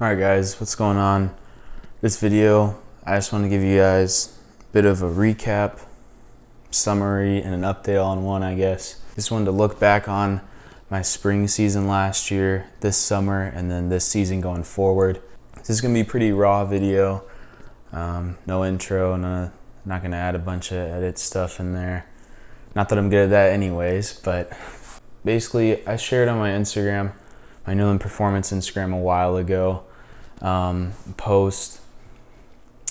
Alright guys, what's going on? This video, I just want to give you guys a bit of a recap, summary, and an update all in one, I guess. Just wanted to look back on my spring season last year, this summer, and then this season going forward. This is going to be a pretty raw video. No intro, not going to add a bunch of edit stuff in there. Not that I'm good at that anyways, but basically I shared on my Instagram, my Newland Performance Instagram a while ago, post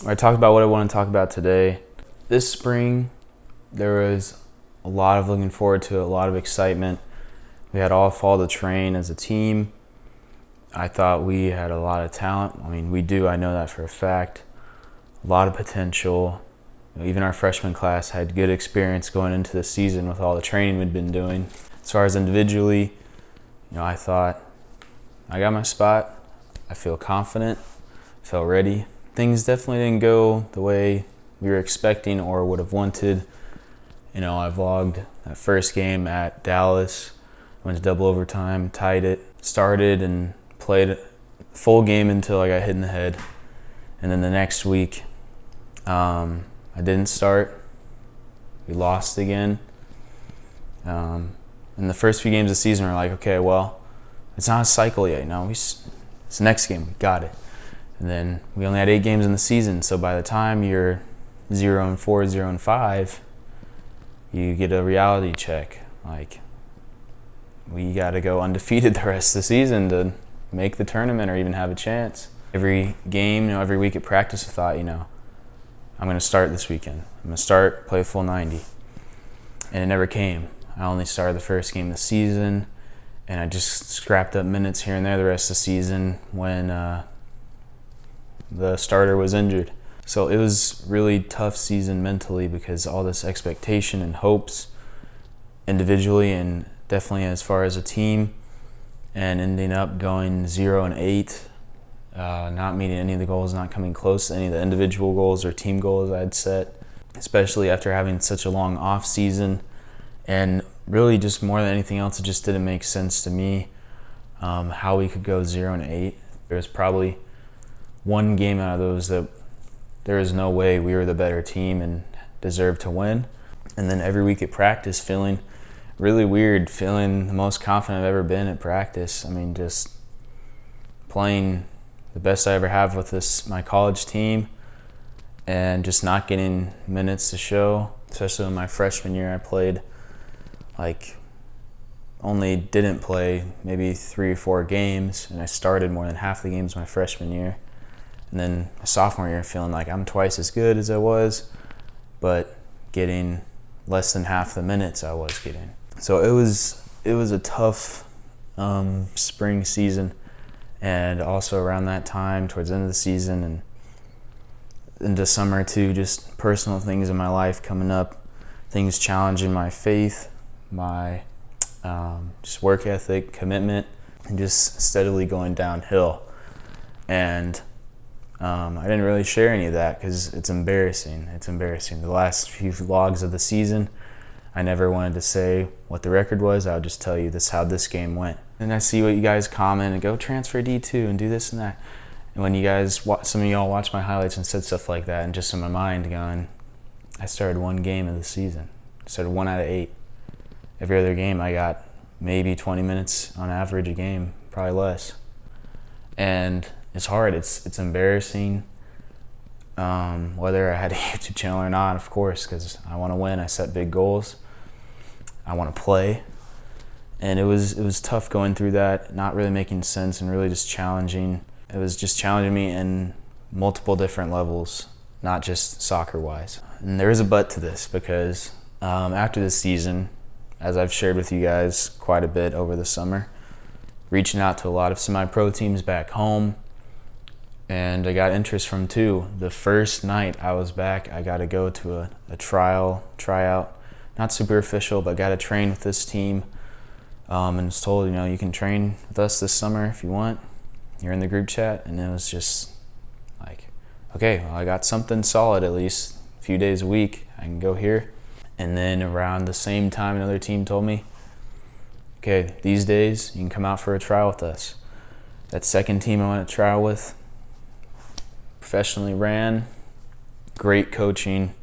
where I talked about what I want to talk about today. This spring, there was a lot of looking forward to, a lot of excitement. We had all fall to train as a team. I thought we had a lot of talent. I mean, we do, I know that for a fact. A lot of potential. Even our freshman class had good experience going into the season with all the training we'd been doing. As far as individually, I thought I got my spot. I feel confident, felt ready. Things definitely didn't go the way we were expecting or would have wanted. I vlogged that first game at Dallas, went to double overtime, tied it, started and played full game until I got hit in the head. And then the next week, I didn't start. We lost again. In the first few games of the season, we're like, okay, well, it's not a cycle yet. It's the next game, we got it. And then we only had 8 games in the season, so by the time you're 0-4, 0-5, you get a reality check. Like, we got to go undefeated the rest of the season to make the tournament or even have a chance. Every game, every week at practice, I thought, I'm going to start this weekend. I'm going to start, play a full 90. And it never came. I only started the first game of the season, and I just scrapped up minutes here and there the rest of the season when the starter was injured. So it was really tough season mentally because all this expectation and hopes individually and definitely as far as a team, and ending up going 0-8, not meeting any of the goals, not coming close to any of the individual goals or team goals I'd set, especially after having such a long off season. And really, just more than anything else, it just didn't make sense to me how we could go 0-8. There was probably one game out of those that there was no way we were the better team and deserved to win. And then every week at practice, feeling really weird, feeling the most confident I've ever been at practice. I mean, just playing the best I ever have with my college team, and just not getting minutes to show. Especially in my freshman year, I played only didn't play maybe 3 or 4 games, and I started more than half the games my freshman year. And then my sophomore year, feeling like I'm twice as good as I was, but getting less than half the minutes I was getting. So it was a tough spring season, and also around that time, towards the end of the season and into summer too, just personal things in my life coming up, things challenging my faith, my just work ethic, commitment, and just steadily going downhill. And I didn't really share any of that because it's embarrassing. It's embarrassing. The last few vlogs of the season, I never wanted to say what the record was. I would just tell you how this game went. And I see what you guys comment and go transfer D2 and do this and that. And when you guys, some of y'all watch my highlights and said stuff like that, and just in my mind going, I started 1 game of the season. I started 1 out of 8. Every other game I got maybe 20 minutes on average a game, probably less. And it's hard, it's embarrassing. Whether I had a YouTube channel or not, of course, because I want to win. I set big goals. I want to play. And it was tough going through that, not really making sense and really just challenging. It was just challenging me in multiple different levels, not just soccer-wise. And there is a but to this because after this season, as I've shared with you guys quite a bit over the summer, reaching out to a lot of semi-pro teams back home, and I got interest from 2. The first night I was back, I got to go to a tryout, not super official, but got to train with this team, and was told, you can train with us this summer if you want. You're in the group chat, and it was just like, okay, well, I got something solid at least, a few days a week, I can go here. And then around the same time, another team told me, okay, these days you can come out for a trial with us. That second team I went to trial with, professionally ran, great coaching.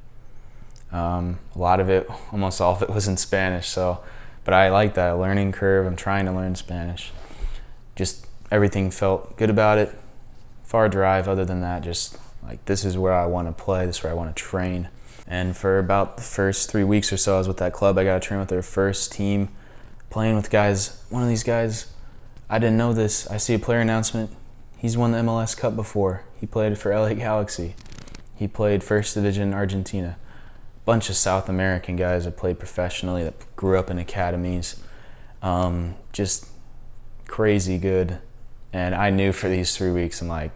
A lot of it, almost all of it was in Spanish, but I like that learning curve. I'm trying to learn Spanish. Just everything felt good about it. Far drive, other than that, just like this is where I want to play, this is where I want to train. And for about the first 3 weeks or so I was with that club, I got to train with their first team, playing with guys. One of these guys, I didn't know this. I see a player announcement. He's won the MLS Cup before. He played for LA Galaxy. He played First Division in Argentina. Bunch of South American guys that played professionally, that grew up in academies. Just crazy good. And I knew for these 3 weeks, I'm like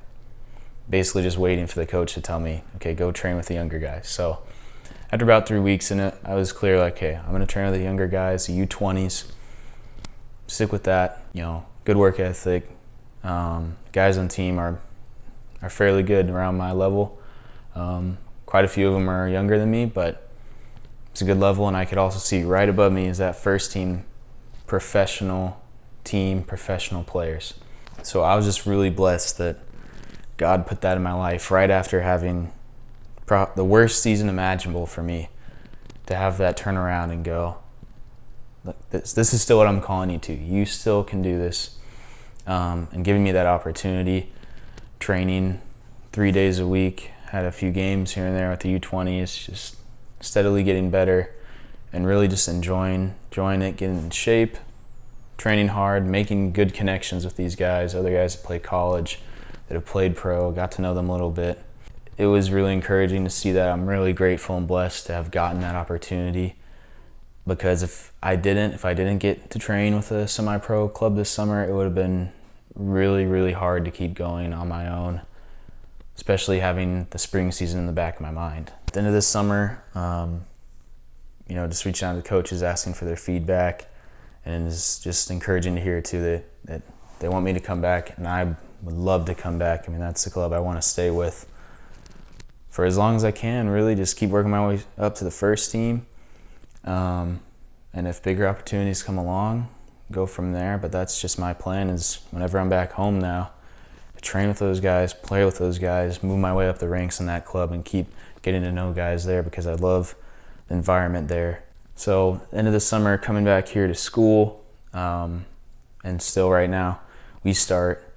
basically just waiting for the coach to tell me, okay, go train with the younger guys. So after about 3 weeks in it, I was clear, like, okay, I'm gonna train with the younger guys, the U20s, stick with that, good work ethic. Guys on team are fairly good around my level. Quite a few of them are younger than me, but it's a good level, and I could also see right above me is that first team, professional players. So I was just really blessed that God put that in my life right after having the worst season imaginable for me, to have that turn around and go, look, this is still what I'm calling you to. You still can do this. And giving me that opportunity, training 3 days a week, had a few games here and there with the U20s, just steadily getting better and really just enjoying it, getting in shape, training hard, making good connections with these guys, other guys that play college, that have played pro, got to know them a little bit. It was really encouraging to see that. I'm really grateful and blessed to have gotten that opportunity, because if I didn't get to train with a semi-pro club this summer, it would have been really, really hard to keep going on my own, especially having the spring season in the back of my mind. At the end of this summer, just reaching out to the coaches, asking for their feedback, and it's just encouraging to hear too that they want me to come back, and I would love to come back. I mean, that's the club I want to stay with for as long as I can, really just keep working my way up to the first team. And if bigger opportunities come along, go from there. But that's just my plan, is whenever I'm back home now, to train with those guys, play with those guys, move my way up the ranks in that club and keep getting to know guys there, because I love the environment there. So end of the summer, coming back here to school, and still right now, we start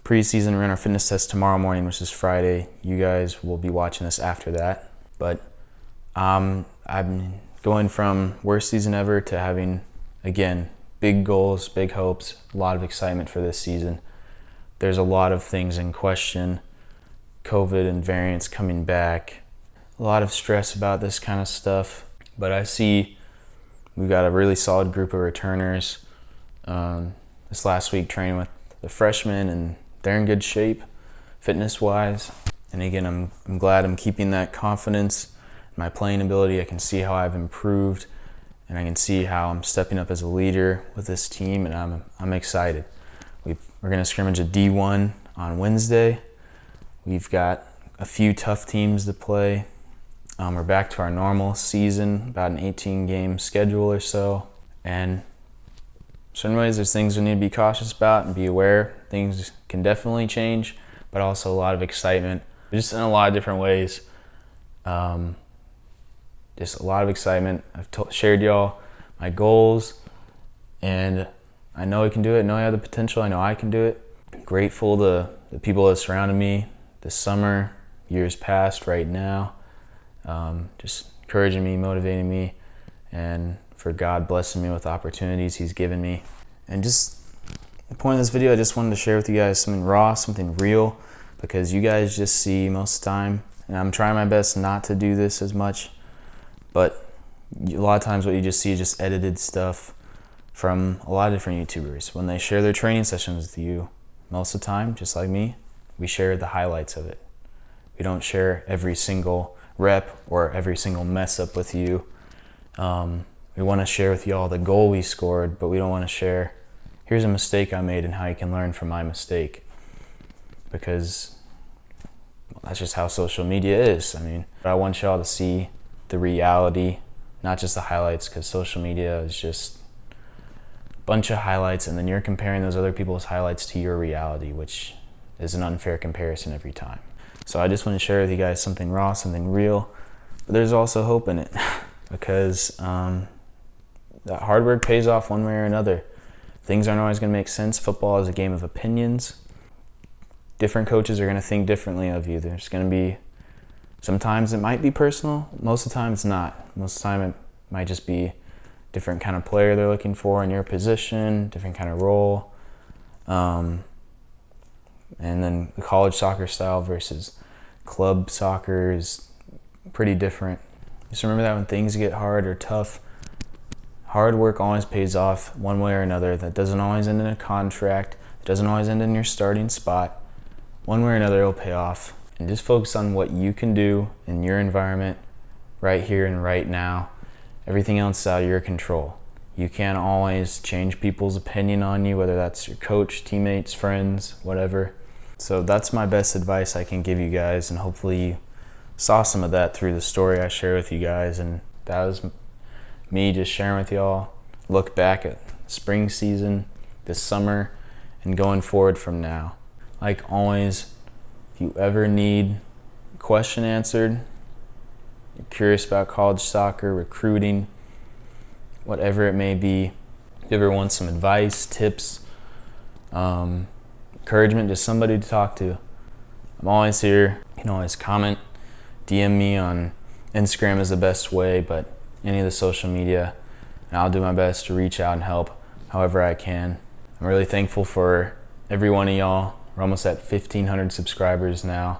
preseason. We're in our fitness test tomorrow morning, which is Friday. You guys will be watching this after that. But I'm going from worst season ever to having, again, big goals, big hopes, a lot of excitement for this season. There's a lot of things in question. COVID and variants coming back. A lot of stress about this kind of stuff. But I see we've got a really solid group of returners. This last week training with the freshmen, and they're in good shape fitness-wise. And again, I'm glad I'm keeping that confidence in my playing ability. I can see how I've improved, and I can see how I'm stepping up as a leader with this team, and I'm excited. We're going to scrimmage a D1 on Wednesday. We've got a few tough teams to play. We're back to our normal season, about an 18-game schedule or so. And certain ways, there's things we need to be cautious about and be aware. Things can definitely change, but also a lot of excitement, just in a lot of different ways. Just a lot of excitement. I've shared y'all my goals, and I know I can do it. I know I have the potential. I know I can do it. Grateful to the people that surrounded me this summer, years past, right now. Just encouraging me, motivating me, and for God blessing me with opportunities He's given me. And just the point of this video, I just wanted to share with you guys something raw, something real, because you guys just see most of the time, and I'm trying my best not to do this as much, but a lot of times what you just see is just edited stuff from a lot of different YouTubers. When they share their training sessions with you, most of the time, just like me, we share the highlights of it. We don't share every single rep or every single mess up with you. We want to share with y'all the goal we scored, but we don't want to share, here's a mistake I made and how you can learn from my mistake. Because that's just how social media is. I mean, I want y'all to see the reality, not just the highlights, because social media is just bunch of highlights, and then you're comparing those other people's highlights to your reality, which is an unfair comparison every time. So I just want to share with you guys something raw, something real, but there's also hope in it because that hard work pays off one way or another. Things aren't always going to make sense. Football is a game of opinions. Different coaches are going to think differently of you. There's going to be, sometimes it might be personal, most of the time it's not. Most of the time it might just be different kind of player they're looking for in your position, different kind of role. And then the college soccer style versus club soccer is pretty different. Just remember that when things get hard or tough, hard work always pays off one way or another. That doesn't always end in a contract. It doesn't always end in your starting spot. One way or another, it'll pay off. And just focus on what you can do in your environment right here and right now. Everything else is out of your control. You can't always change people's opinion on you, whether that's your coach, teammates, friends, whatever. So that's my best advice I can give you guys, and hopefully you saw some of that through the story I share with you guys. And that was me just sharing with y'all, look back at spring season, this summer, and going forward from now. Like always, if you ever need a question answered, you're curious about college soccer, recruiting, whatever it may be, if you ever want some advice, tips, encouragement, just somebody to talk to, I'm always here. You can always comment, DM me on Instagram is the best way, but any of the social media, and I'll do my best to reach out and help however I can. I'm really thankful for every one of y'all. We're almost at 1,500 subscribers now,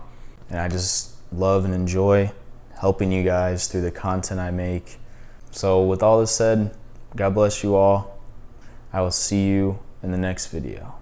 and I just love and enjoy helping you guys through the content I make. So with all this said, God bless you all. I will see you in the next video.